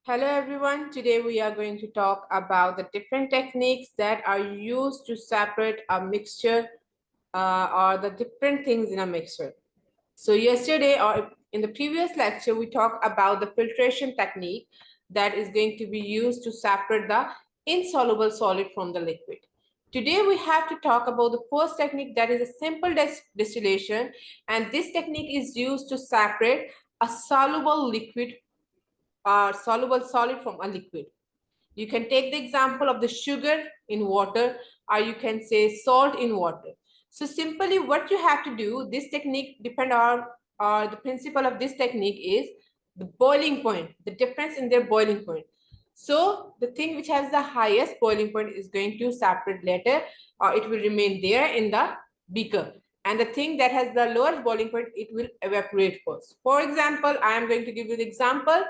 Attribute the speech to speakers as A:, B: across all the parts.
A: Hello everyone, today we are going to talk about the different techniques that are used to separate a mixture or the different things in a mixture. So yesterday or in the previous lecture, we talked about the filtration technique that is going to be used to separate the insoluble solid from the liquid. Today we have to talk about the first technique, that is a simple distillation, and this technique is used to separate a soluble liquid or soluble solid from a liquid. You can take the example of the sugar in water, or you can say salt in water. So simply what you have to do, this technique depend on, or the principle of this technique is the boiling point, the difference in their boiling point. So the thing which has the highest boiling point is going to separate later, or it will remain there in the beaker. And the thing that has the lowest boiling point, it will evaporate first. For example, I am going to give you the example.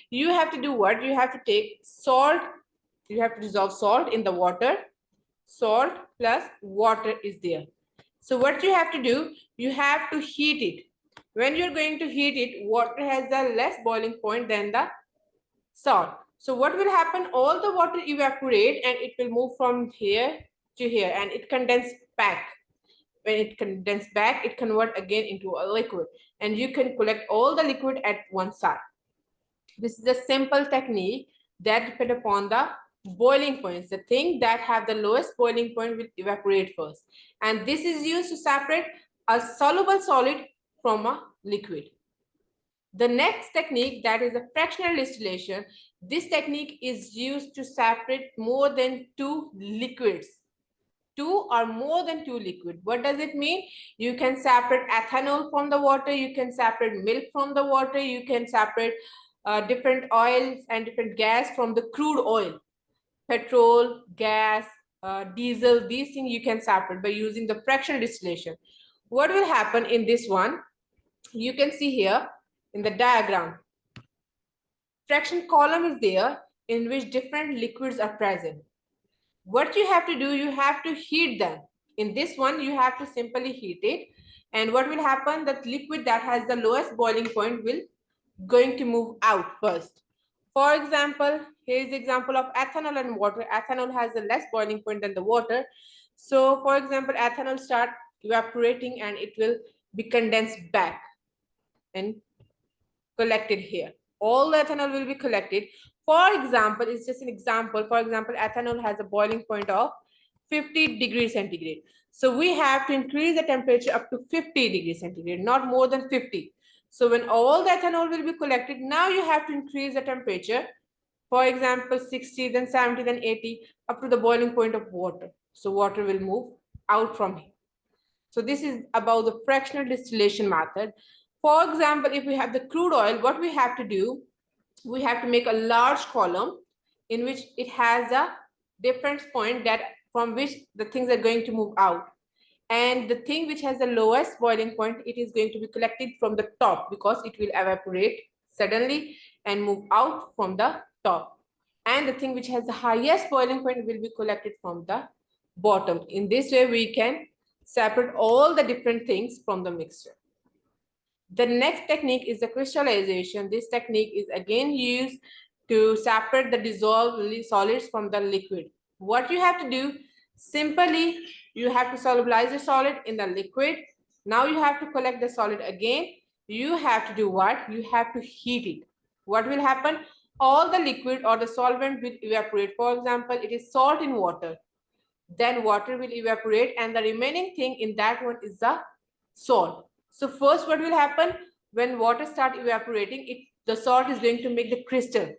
A: You have to do what? You have to take salt, you have to dissolve salt in the water. Salt plus water is there. So what you have to do, you have to heat it. When you're going to heat it, water has the less boiling point than the salt. So what will happen? All the water evaporate and it will move from here to here and it condense back. When it condense back, it convert again into a liquid and you can collect all the liquid at one side. This is a simple technique that depends upon the boiling points. The thing that have the lowest boiling point will evaporate first. And this is used to separate a soluble solid from a liquid. The next technique, that is a fractional distillation. This technique is used to separate more than two liquids. Two or more than two liquid. What does it mean? You can separate ethanol from the water, you can separate milk from the water, you can separate different oils and different gas from the crude oil, petrol, gas, diesel. These things you can separate by using the fractional distillation. What will happen in this one? You can see here in the diagram, fraction column is there in which different liquids are present. What you have to do, you have to heat them. In this one, you have to simply heat it. And what will happen? That liquid that has the lowest boiling point will going to move out first. For example, here is the example of ethanol and water. Ethanol has a less boiling point than the water. So for example, ethanol start evaporating and it will be condensed back and collected here. All the ethanol will be collected. For example, it's just an example. For example, ethanol has a boiling point of 50 degrees centigrade. So we have to increase the temperature up to 50 degrees centigrade, not more than 50. So when all the ethanol will be collected, now you have to increase the temperature. For example, 60, then 70, then 80, up to the boiling point of water. So water will move out from here. So this is about the fractional distillation method. For example, if we have the crude oil, what we have to do, we have to make a large column in which it has a difference point that from which the things are going to move out. And the thing which has the lowest boiling point, it is going to be collected from the top because it will evaporate suddenly and move out from the top. And the thing which has the highest boiling point will be collected from the bottom. In this way, we can separate all the different things from the mixture. The next technique is the crystallization. This technique is again used to separate the dissolved solids from the liquid. What you have to do, simply you have to solubilize the solid in the liquid. Now you have to collect the solid again. You have to do what? You have to heat it. What will happen? All the liquid or the solvent will evaporate. For example, it is salt in water. Then water will evaporate and the remaining thing in that one is the salt. So first what will happen? When water start evaporating, the salt is going to make the crystal.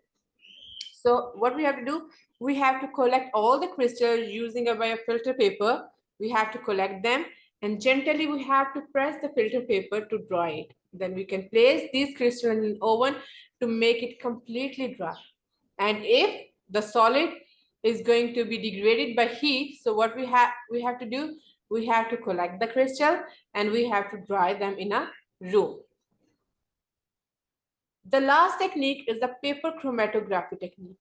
A: So what we have to do, we have to collect all the crystals using a filter paper. We have to collect them and gently we have to press the filter paper to dry it. Then we can place these crystals in the oven to make it completely dry. And if the solid is going to be degraded by heat, so what we have to do, we have to collect the crystal and we have to dry them in a room. The last technique is the paper chromatography technique.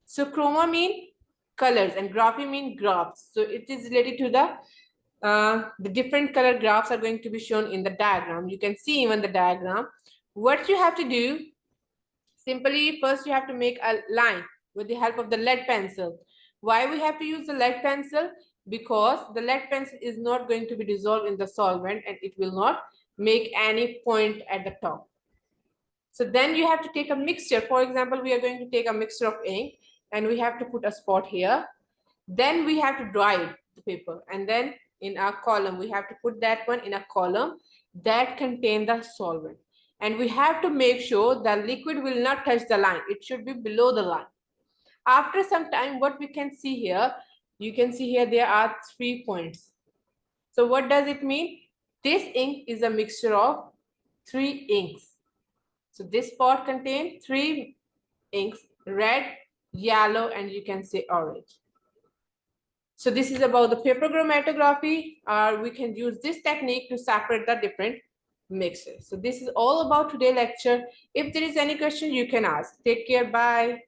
A: So chroma mean colors and graphy mean graphs. So it is related to the different color graphs are going to be shown in the diagram. You can see even the diagram. What you have to do, Simply, first you have to make a line with the help of the lead pencil. Why we have to use the lead pencil? Because the lead pencil is not going to be dissolved in the solvent and it will not make any point at the top. So then you have to take a mixture. For example, we are going to take a mixture of ink and we have to put a spot here. Then we have to dry the paper, and then in our column we have to put that one in a column that contain the solvent, and we have to make sure the liquid will not touch the line. It should be below the line. After some time, what we can see here, you can see here there are 3 points. So what does it mean? This ink is a mixture of 3 inks. So this pot contains 3 inks: red, yellow, and you can say orange. So this is about the paper chromatography. We can use this technique to separate the different mixes. So this is all about today's lecture. If there is any question, you can ask. Take care. Bye.